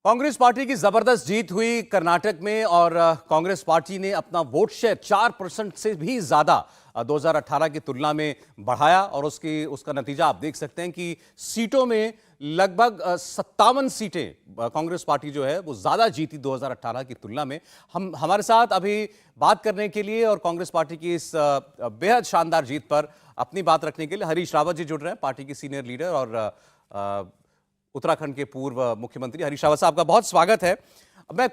Congress party की जबरदस्त जीत हुई कर्नाटक में और कांग्रेस पार्टी ने अपना वोट शेयर 4% से भी ज्यादा 2018 की तुलना में बढ़ाया और उसका नतीजा आप देख सकते हैं कि सीटों में लगभग 57 सीटें कांग्रेस पार्टी जो है वो ज्यादा जीती 2018 की तुलना में। हमारे साथ अभी बात करने के लिए और कांग्रेस पार्टी की इस बेहद शानदार जीत पर अपनी बात रखने के लिए हरीश रावत जी जुड़ रहे हैं, पार्टी के सीनियर लीडर और उत्तराखंड के पूर्व मुख्यमंत्री। हरीश रावत साहब का बहुत स्वागत है। मैं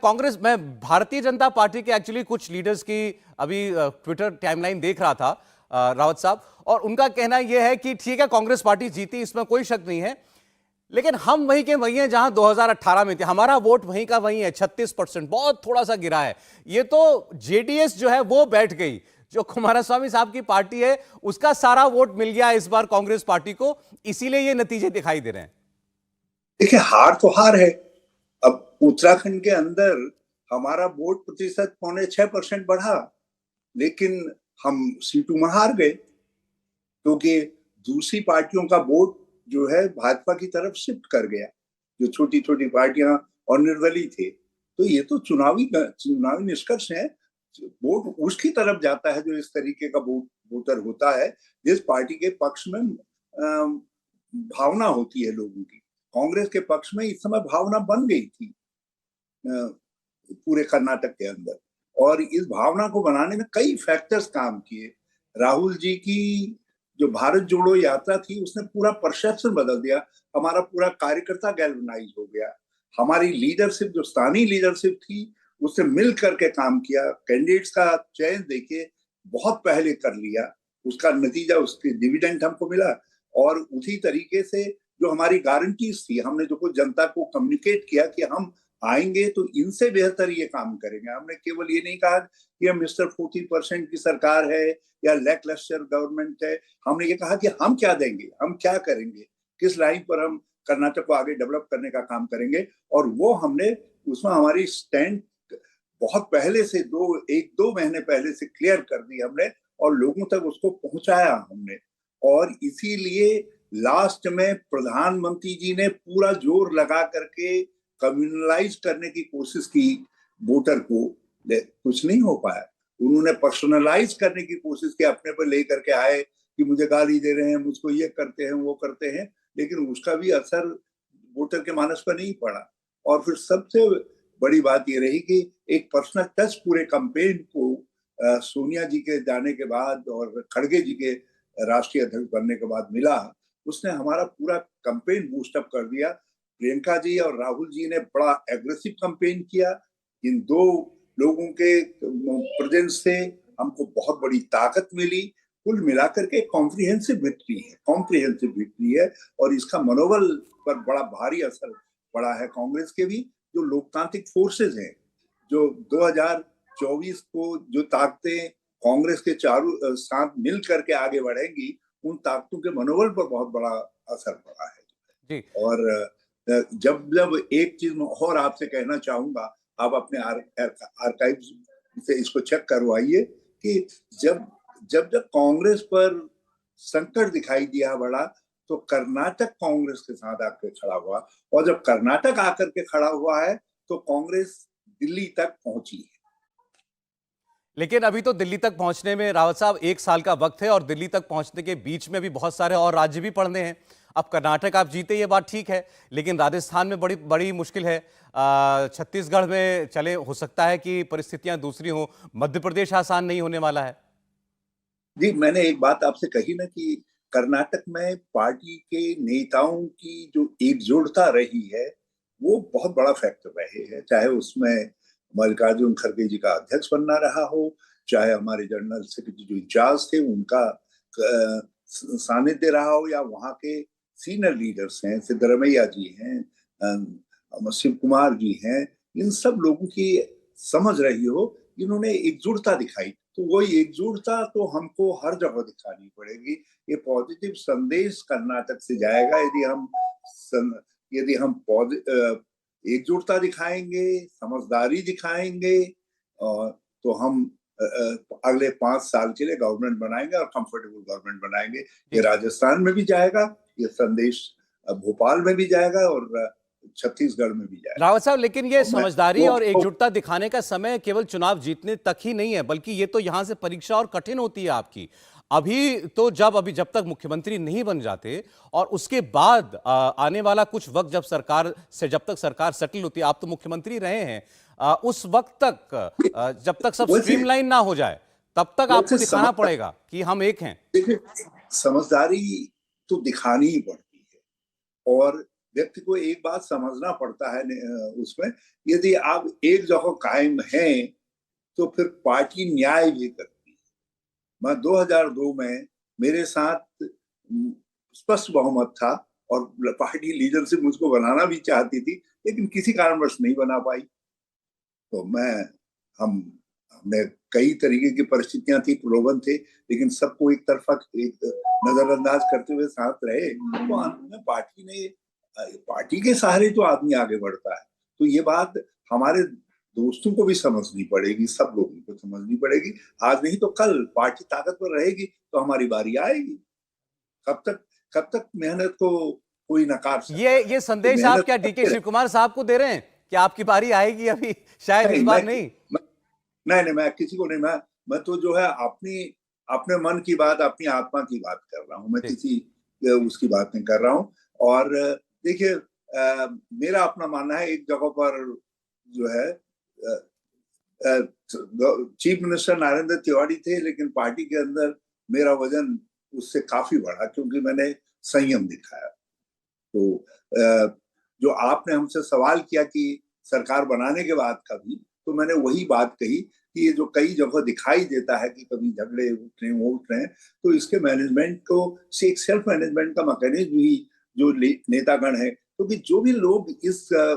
भारतीय जनता पार्टी के एक्चुअली कुछ लीडर्स की अभी ट्विटर टाइमलाइन देख रहा था रावत साहब, और उनका कहना यह है कि ठीक है कांग्रेस पार्टी जीती, इसमें कोई शक नहीं है, लेकिन हम वहीं के वहीं हैं जहां 2018 में थे, हमारा वोट वहीं का वहीं है, 36%, बहुत थोड़ा सा गिरा है। ये तो जेडीएस जो है वो बैठ गई, जो कुमारस्वामी साहब की पार्टी है उसका सारा वोट मिल गया इस बार कांग्रेस पार्टी को, इसीलिए ये नतीजे दिखाई दे रहे हैं। देखिए, हार तो हार है। अब उत्तराखंड के अंदर हमारा वोट प्रतिशत 5.6% बढ़ा, लेकिन हम सीटों में हार गए क्योंकि दूसरी पार्टियों का वोट जो है भाजपा की तरफ शिफ्ट कर गया, जो छोटी छोटी पार्टियां और निर्दलीय थे। तो ये तो चुनावी निष्कर्ष है। वोट उसकी तरफ जाता है जो इस तरीके का वोटर होता है, जिस पार्टी के पक्ष में भावना होती है लोगों की। कांग्रेस के पक्ष में इस समय भावना बन गई थी पूरे कर्नाटक के अंदर, और इस भावना को बनाने में कई फैक्टर्स काम किए। राहुल जी की जो भारत जोड़ो यात्रा थी उसने पूरा परसेप्शन बदल दिया, हमारा पूरा कार्यकर्ता गैल्वेनाइज हो गया। हमारी लीडरशिप, जो स्थानीय लीडरशिप थी, उससे मिल करके काम किया। कैंडिडेट्स का चयन देखिए बहुत पहले कर लिया, उसका नतीजा, उसके डिविडेंड हमको मिला। और उसी तरीके से जो हमारी गारंटीज थी, हमने जो कुछ जनता को कम्युनिकेट किया कि हम आएंगे तो इनसे बेहतर ये काम करेंगे। हमने केवल ये नहीं कहा कि हम मिस्टर 40% की सरकार है या लैकलस्टर गवर्नमेंट है। हमने ये कहा कि हम क्या देंगे, हम क्या करेंगे, किस लाइन पर हम कर्नाटक को आगे डेवलप करने का काम करेंगे। और वो हमने उसमें हमारी स्टैंड बहुत पहले से, 1-2 महीने पहले से क्लियर कर दी हमने, और लोगों तक उसको पहुंचाया हमने। और इसीलिए लास्ट में प्रधानमंत्री जी ने पूरा जोर लगा करके कम्युनलाइज करने की कोशिश की वोटर को, कुछ नहीं हो पाया। उन्होंने पर्सनलाइज करने की कोशिश की, अपने पर लेकर के आए कि मुझे गाली दे रहे हैं, मुझको ये करते हैं, वो करते हैं, लेकिन उसका भी असर वोटर के मानस पर नहीं पड़ा। और फिर सबसे बड़ी बात ये रही कि एक पर्सनल टच पूरे कैंपेन को सोनिया जी के जाने के बाद और खड़गे जी के राष्ट्रीय अध्यक्ष बनने के बाद मिला। उसने हमारा पूरा कैंपेन बूस्टअप कर दिया। प्रियंका जी और राहुल जी ने बड़ा एग्रेसिव कैंपेन किया। इन दो लोगों के प्रेजेंस से हमको बहुत बड़ी ताकत मिली। कुल मिलाकर के कॉम्प्रिहेंसिव विक्ट्री है, और इसका मनोबल पर बड़ा भारी असर पड़ा है कांग्रेस के भी। जो लोकतांत्रिक फोर्सेज हैं, जो 2024 को जो ताकतें कांग्रेस के चारों साथ मिल करके आगे बढ़ेंगी, उन ताकतों के मनोबल पर बहुत बड़ा असर पड़ा है जी। और जब जब एक चीज और आपसे कहना चाहूंगा, आप अपने आर्काइव से इसको चेक करवाइए कि जब जब जब कांग्रेस पर संकट दिखाई दिया बड़ा, तो कर्नाटक कांग्रेस के साथ आकर खड़ा हुआ, और जब कर्नाटक आकर के खड़ा हुआ है तो कांग्रेस दिल्ली तक पहुंची है। लेकिन अभी तो दिल्ली तक पहुंचने में रावत साहब 1 साल का वक्त है, और दिल्ली तक पहुंचने के बीच में भी बहुत सारे और राज्य भी पड़ने हैं। अब कर्नाटक आप जीते, ये बात ठीक है, लेकिन राजस्थान में बड़ी बड़ी मुश्किल है। छत्तीसगढ़ में चले, हो सकता है कि परिस्थितियां दूसरी हो, मध्य प्रदेश आसान नहीं होने वाला है। जी, मैंने एक बात आपसे कही ना कि कर्नाटक में पार्टी के नेताओं की जो एकजुटता रही है, वो बहुत बड़ा फैक्टर रहे है। चाहे उसमें मल्लिकार्जुन खड़गे जी का अध्यक्ष बनना रहा हो, चाहे हमारे जनरल सेक्रेटरी जो इंचार्ज थे उनका सानिध्य रहा हो, या वहाँ के सीनियर लीडर्स हैं, सिद्धरमैया जी हैं, शिव कुमार जी हैं, इन सब लोगों की समझ रही हो, इन्होंने एकजुटता दिखाई। तो वही एकजुटता तो हमको हर जगह दिखानी पड़ेगी। ये पॉजिटिव संदेश कर्नाटक से जाएगा यदि हम एकजुटता दिखाएंगे, समझदारी दिखाएंगे, और तो हम अगले 5 साल के लिए गवर्नमेंट बनाएंगे और कंफर्टेबल गवर्नमेंट बनाएंगे। ये राजस्थान में भी जाएगा, ये संदेश भोपाल में भी जाएगा, और छत्तीसगढ़ में भी जाए। रावत साहब, लेकिन ये समझदारी और वो- एकजुटता दिखाने का समय केवल चुनाव जीतने तक ही नहीं है, बल्कि ये तो यहां से परीक्षा और कठिन होती है आपकी। अभी जब तक मुख्यमंत्री नहीं बन जाते और उसके बाद आने वाला कुछ वक्त जब तक सरकार सेटल होती है, आप तो मुख्यमंत्री रहे हैं, उस वक्त तक जब तक सब स्ट्रीमलाइन ना हो जाए तब तक आपको दिखाना पड़ेगा कि हम एक हैं। देखिए, समझदारी तो दिखानी ही पड़ती है और व्यक्ति को एक बात समझना पड़ता है उसमें, यदि आप एक जगह कायम हैं तो फिर पार्टी न्याय भी करती है। मैं 2002 में मेरे साथ स्पष्ट बहुमत था और पार्टी लीडरशिप मुझको बनाना भी चाहती थी, लेकिन किसी कारणवश नहीं बना पाई। तो हमने कई तरीके की परिस्थितियां थी, प्रलोभन थे, लेकिन सबको एक तरफा नजरअंदाज करते हुए साथ रहे। तो अंत में पार्टी के सहारे तो आदमी आगे बढ़ता है। तो ये बात हमारे दोस्तों को भी समझनी पड़ेगी, सब लोगों को समझनी पड़ेगी। आज नहीं तो कल पार्टी ताकतवर रहेगी तो हमारी बारी आएगी। कब तक मेहनत को कोई नकार सकता है? ये संदेश आप क्या डीके शिव कुमार साहब को दे रहे हैं कि आपकी बारी आएगी? अभी शायद इस बार नहीं। नहीं, मैं किसी को नहीं, मैं तो जो है अपने मन की बात, अपनी आत्मा की बात कर रहा हूँ। मैं किसी उसकी बात नहीं कर रहा हूँ। और देखिए, मेरा अपना मानना है, एक जगह पर जो है चीफ मिनिस्टर नरेंद्र तिवारी थे, लेकिन पार्टी के अंदर मेरा वजन उससे काफी बढ़ा क्योंकि मैंने संयम दिखाया। तो जो आपने हमसे सवाल किया कि सरकार बनाने के बाद का भी, तो मैंने वही बात कही कि ये जो कई जगह दिखाई देता है कि कभी झगड़े उठ रहे हैं, तो इसके मैनेजमेंट को से एक सेल्फ मैनेजमेंट का मैकेनिज्म भी जो नेतागण है, क्योंकि जो भी लोग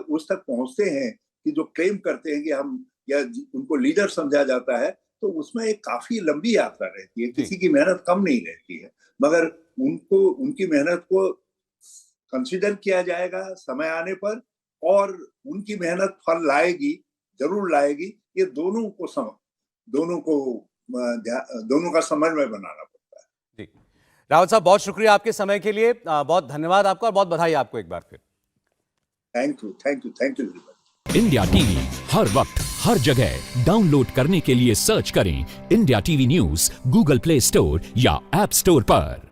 उस तक पहुंचते हैं कि जो क्लेम करते हैं कि हम या उनको लीडर समझा जाता है, तो उसमें एक काफी लंबी यात्रा रहती है। किसी की मेहनत कम नहीं रहती है, मगर उनकी मेहनत को कंसीडर किया जाएगा समय आने पर, और उनकी मेहनत फल लाएगी, जरूर लाएगी। ये दोनों का समन्वय बनाना पड़ता है। जी, रावत साहब, बहुत शुक्रिया आपके समय के लिए, बहुत धन्यवाद आपका और बहुत बधाई आपको एक बार फिर। Thank you very much. India TV हर वक्त हर जगह डाउनलोड करने के लिए सर्च करें India TV news Google Play Store या ऐप स्टोर पर।